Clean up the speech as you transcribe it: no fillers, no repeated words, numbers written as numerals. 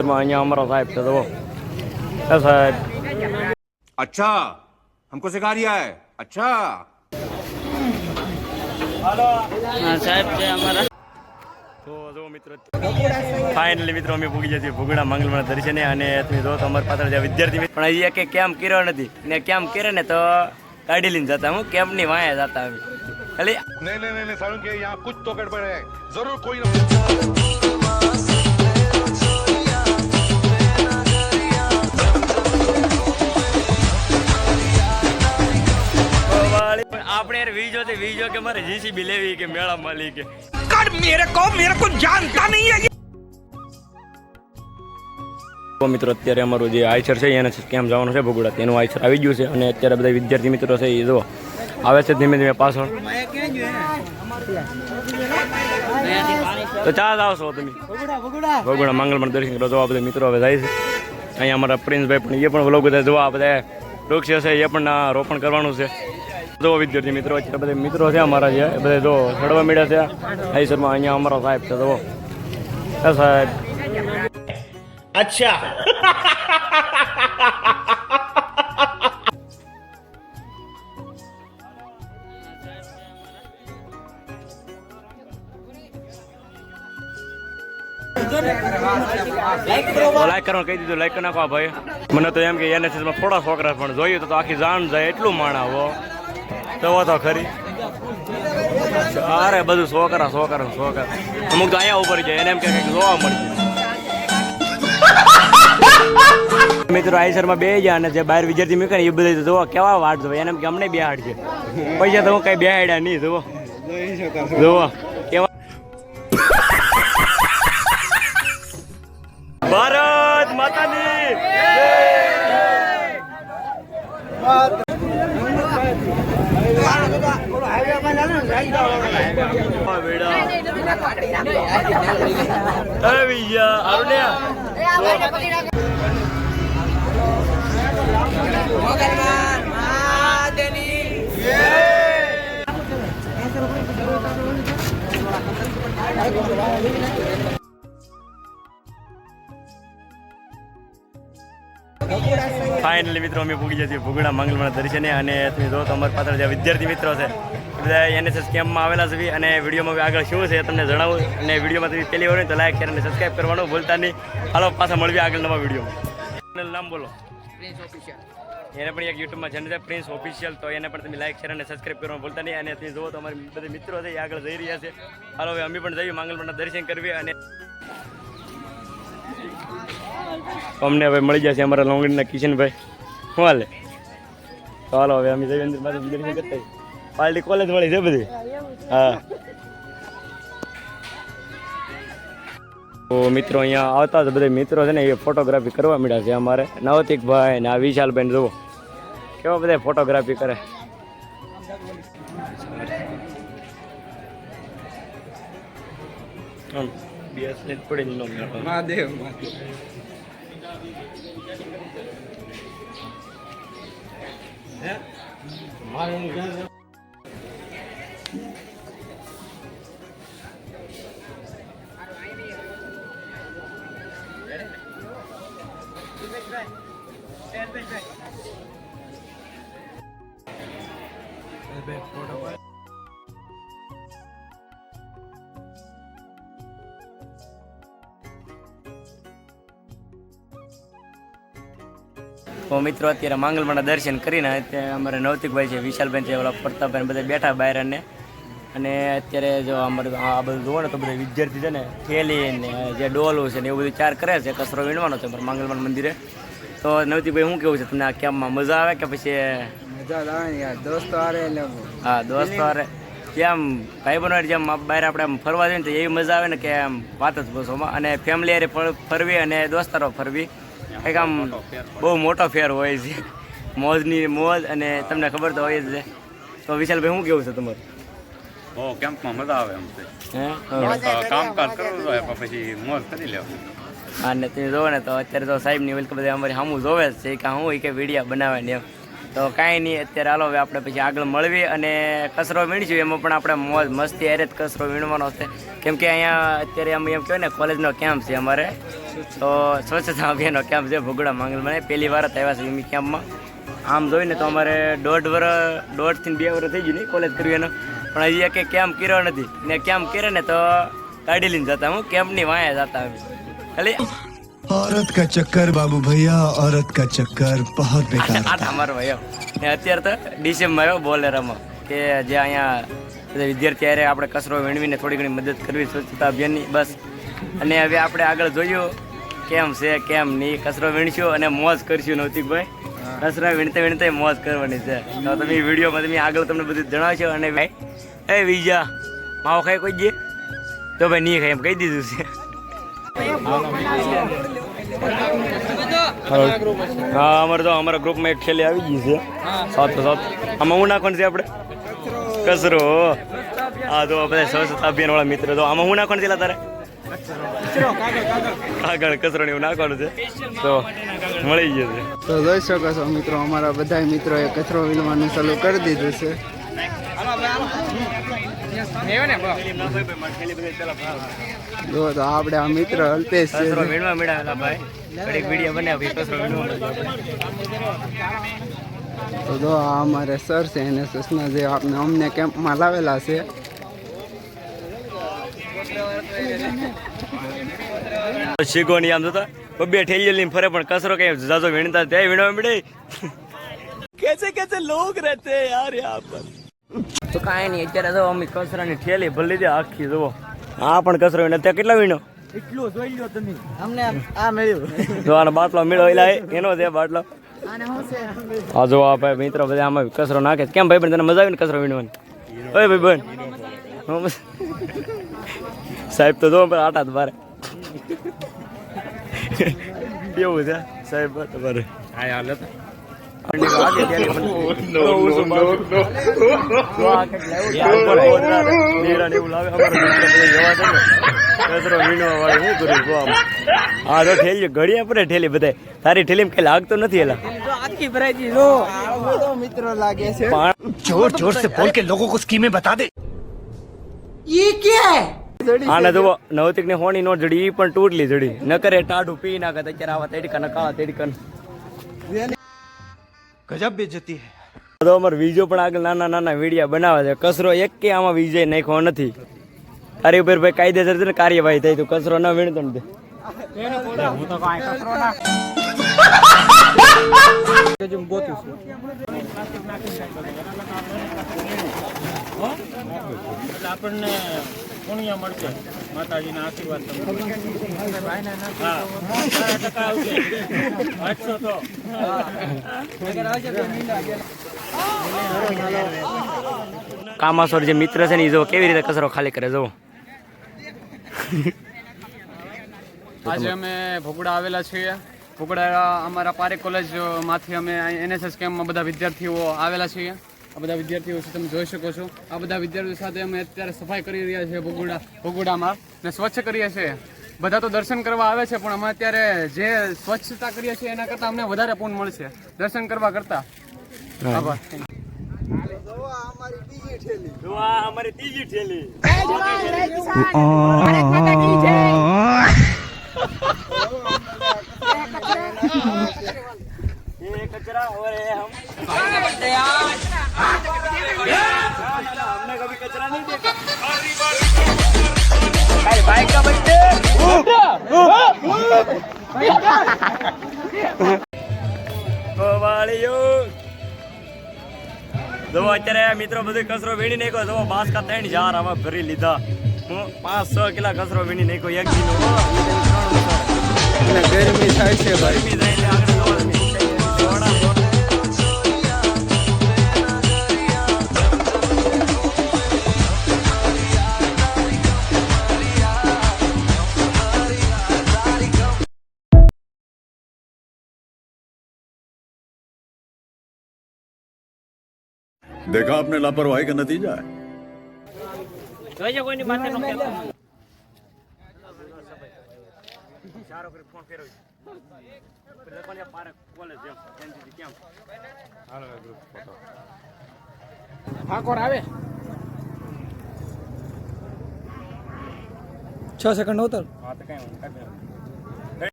અહીંયા અમારો સાહેબ છે તો સાહેબ अच्छा हमको सिखा रिया है अच्छा સાહેબ છે અમારા. તો જો મિત્રો ફાઇનલી મિત્રો અમે પૂગી જઈએ ભૂગડા મંગલમાં દર્શને અને તમે જો તમારી પાછળ જે વિદ્યાર્થી પણ અહીંયા કે કેમ કર્યો નથી ને કેમ કરે ને તો કાઢી લઈને જતા હું કેમ્પની વાંહે જતા અમે ખાલી नहीं सारुण के यहाँ कुछ तो गड़बड़ है जरूर कोई આપણે વીજો કે મારે જીસીબી લેવી કે મેળા માલી કે मेरे को जानता नहीं है તો મિત્રો અત્યારે અમારું જે આઈસર છે એને કેમ જવાનું છે ભગુડા તેનું આઈસર આવી ગયું છે અને અત્યારે બધા વિદ્યાર્થી મિત્રો છે એ જો આવે છે ધીમે ધીમે પાછળ. તો ચાલ આવશો તમે ભગુડા મંગલમાં દર્શન કરો. જોવા બધા મિત્રો હવે જાય છે. અહીંયા અમારા પ્રિન્સભાઈ પણ એ પણ વ્લોગ બધા જોવા બધા વૃક્ષ છે એ પણ રોપણ કરવાનું છે. જો વિદ્યાર્થી મિત્રો અત્યારે બધા મિત્રો છે અમારા જે બધા જો ચડવા મળ્યા છે આઈસરમાં. અહીંયા અમારો સાહેબ છે જો સાહેબ અચ્છા લાઈક કરવાનું કહી દીધું. લાઈક કરી નાખો ભાઈ. મને તો એમ કે NSS માં થોડા છોકરા પણ જોઈએ તો આખી જાણ જાય એટલું માણાવો તો તો ખરી. અરે બધું છોકરા અમુક તો અહીંયા ઉપર જાય એને એમ કે જોવા મળી જાય. મિત્રો આઈસરમાં બે જાય અને જે બહાર વિદ્યાર્થી મૂકે ને એ બધા જોવા કેવા વાટ જોવે એને એમ કે અમને બેહાડ છે પૈસા તો હું કઈ બેહાડ્યા નહીં જોવો કેવા. ભારત માતાની ફાઇનલી મિત્રો અમે પૂગી જઈએ ભૂગડા મંગલમાં દર્શને અને તમે જો તમારી પાછળ જે વિદ્યાર્થી મિત્રો છે બધા NSS કેમ્પમાં આવેલા છે અને વિડીયોમાં આગળ શું છે તમને જણાવું. અને વિડીયોમાં તમે પહેલી વાર હોય તો લાઈક શેર અને સબસ્ક્રાઈબ કરવાનું ભૂલતા નહીં. હાલો પાછા મળવી આગળ નવા વિડીયોમાં. નામ બોલો. એને પણ એક યુટ્યુબમાં ચેનલ છે પ્રિન્સ ઓફિશિયલ, તો એને પણ તમે લાઈક શેર અને સબસ્ક્રાઈબ કરવાનું ભૂલતા નહીં. અને તમે જુઓ તો અમારી બધા મિત્રો છે એ આગળ જઈ રહ્યા છે. હાલો હવે અમે પણ જઈએ મંગલમના દર્શન કરવી. અને અમને હવે મળી જશે અમારા લોંગડીના કિશનભાઈ. શું હાલે? તો હાલો હવે અમે જઈએ અંદર પાછું દર્શન કરતા. પાર્ટી કોલેજ મળી છે બધી. હા તો મિત્રો અહીંયા આવતા જ બધા મિત્રો છે ને એ ફોટોગ્રાફી કરવા મળ્યા છે અમારે. નવતિકભાઈ ને આ વિશાલભાઈ જુઓ કેવા બધા ફોટોગ્રાફી કરે. તો મિત્રો અત્યારે માંગલમાના દર્શન કરીને અત્યારે અમારે નવતિકભાઈ છે, વિશાલભાઈ છે, ઓલા પ્રતાપભાઈ બધા બેઠા બહાર. અને અત્યારે જો અમારે આ બધું જોવો ને તો બધા વિદ્યાર્થી છે ને થેલી ને જે ડોલું છે ને એવું બધું ચાર કરે છે. કચરો વીણવાનો છે અમારે માંગલમાના મંદિરે. તો નવતિકભાઈ શું કેવું છે તમને આ કેમ્પમાં મજા આવે કે પછી? મજા આવે યાર, દોસ્તો હારે. હા દોસ્તો હારે જેમ ભાઈ બનો જેમ બહાર આપણે આમ ફરવા જઈએ ને તો એવી મજા આવે ને કે આમ વાત જ બસોમાં. અને ફેમિલી હારે ફરવી અને દોસ્તારો ફરવી કંઈક આમ બહુ મોટો ફેર હોય છે. મોજની મોજ અને તમને ખબર તો હોય જ છે. તો વિશાલભાઈ શું કેવું છે તમારું? કેમ્પમાં મજા આવે એમ છે. કામકાજ કરવું જોઈએ પછી મોજ કરી લેવું. અને તમે જોવો ને તો અત્યારે તો સાહેબની વેલકમ બધા અમારી સામું જોવે જ છે કે હું કે વિડીયા બનાવે ને એમ. તો કાંઈ નહીં, અત્યારે હાલો હવે આપણે પછી આગળ મળવી અને કચરો વીણીશું. એમાં પણ આપણે મોજ મસ્તી હારે જ કચરો વીણવાનો છે. કેમ કે અહીંયા અત્યારે આમ એમ કહેવાય ને કોલેજનો કેમ્પ છે અમારે તો સ્વચ્છતા અભિયાનનો કેમ્પ છે ભોગડા માંગલમાં પહેલી વાર જ આવ્યા છે એમ કેમ્પમાં. આમ જોઈને તો અમારે 1.5 થી 2 વર્ષ થઈ ગયું નહીં કોલેજ કર્યું એનો, પણ હજી એક કેમ્પ કર્યો નથી. ને કેમ્પ કરે ને તો ગાડી લઈને જતા, હું કેમ્પની વાંહે જતા ખાલી औरत का चक्कर बाबू भैया, औरत का चक्कर बहुत बेकार આટા મારવા આવ્યો. ને અત્યારે તો ડિસેમ્બરમાં આવ્યો બોલેરામાં કે જે અહીંયા બધા વિદ્યાર્થી હારે આપણે કચરો વીણવીને થોડી ઘણી મદદ કરવી સ્વચ્છતા અભિયાનની બસ. અને હવે આપણે આગળ જોયું કેમ છે કેમ નહીં, કચરો વીણશું અને મોજ કરશું નવતીકભાઈ. કચરો વીણતે વીણતે મોજ કરવાની છે. તો તમે વિડીયોમાં તમે આગળ તમને બધું જણાવશો. અને ભાઈ એ વિજા માવો ખાઈ કોઈ દે તો ભાઈ નહીં ખાઈ એમ કહી દીધું છે. હા અમારે તો અમારા ગ્રુપમાં એક છેલ્લે આવી ગઈ છે 7 આમાં હું નાખવાનું છે આપણે કચરો. હા તો બધા સ્વચ્છતા અભિયાન વાળા મિત્ર તો આમાં હું નાખવાનું છે તારે કાગળ કચરો ને એવું નાખવાનું છે તો મળી ગયું છે. તો જોઈ શકો છો મિત્રો, અમારા બધા મિત્રોએ કચરો વીણવાનું ચાલુ કરી દીધું છે. જો તો આપણે આ મિત્ર અલ્પેશ છે. કચરો વીણવા મેળવેલા ભાઈ એક વિડીયો બનાવી કચરો વીણવા. તો જો આ અમારે સર છે NSS ના, જે આપણે અમને કેમ્પમાં લાવેલા છે. શીખો નહીં આમ જોતા બે ઠેલીઓ લઈને ફરે પણ કચરો કઈ જાજો વીણતા ત્યાં વીણવા મળે. કેસે કેસે લોગ રહેતે યાર યહાં પર. તો કાંઈ નહીં, અત્યારે જો અમે કચરાની ઠેલી ભરી લીધી આખી. જુઓ આ પણ કચરો વીણે. ત્યાં કેટલા વીણો? એટલું જોઈ લો તમે. અમને આ મળ્યું. જો આનો બાટલો મેળો એલા એનો છે બાટલો. હા જો આ ભાઈ મિત્રો બધા આમાં કચરો નાખે. કેમ ભાઈ તને મજા આવી ને કચરો વીણવાની? ઓય ભાઈ બેન સાહેબ તો જો આટા જ બારે એવું છે સાહેબ તમારે. હા તો ઠેલી ઘડિયા પડે ઠેલી બધા. તારી ઠેલી કઈ લાગતો નથી એલા આખી ભરાઈ લો મિત્રો લાગે છે. जोर जोर से बोल के लोगों को स्कीमें बता दे. આને જુઓ નવતિક ને હોની નોટ જડી ઈ પણ તૂટલી જડી ન કરે ટાઢું પી નાખે. અત્યારે આવા તેડકા ના કાળા તેડકા गजब बेइज्जती है. તો અમારે વિજો પણ આગળ નાના નાના વિડીયા બનાવે છે. કચરો એક કે આમાં વિજય નાખ્યો નથી. તારી ઉપર ભાઈ કાયદેસર છે ને કાર્યવાહી થઈ. તું કચરો ન વીણતો ને આપણને પુણ્ય મળશે, માતાજીના આશીર્વાદ કામાસોર જે મિત્ર છે ને એ જો કેવી રીતે કચરો ખાલી કરે. જો આજે અમે ભોગડા આવેલા છીએ. ભોગડા અમારા પારેખ કોલેજમાંથી અમે NSS કેમ્પમાં બધા વિદ્યાર્થીઓ આવેલા છીએ. આ બધા વિદ્યાર્થીઓ તમે જોઈ શકો છો. આ બધા વિદ્યાર્થીઓ સાથે અમે અત્યારે સફાઈ કરી રહ્યા છીએ ભોગડામાં ને સ્વચ્છ કરીએ છીએ. બધા તો દર્શન કરવા આવે છે પણ અમે અત્યારે જે સ્વચ્છતા કરીએ છીએ એના કરતાં અમને વધારે પૂર્ણ મળશે દર્શન કરવા કરતાં. આભાર. અમારી ત્રીજી ઠેલી ये कचरा और ये हम हमने कभी कचरा नहीं देखा. अरे भाई का बच्चे જો અત્યારે મિત્રો બધું કચરો વીણી નાખ્યો. જો બાસકા 3 જાર આવા ભરી લીધા. હું 5-6 કિલા કચરો વીણી નાખ્યો એક કિલો. ગરમી થાય છે ભાઈ. ગરમી થાય એટલે આગળ देखा आपने लापरवाही का नतीजा है. જોઈજો કોઈની માથે નો ફેરવો. ઠાકોર આવે 6 સેકન્ડ ઉતર. હા તો કઈ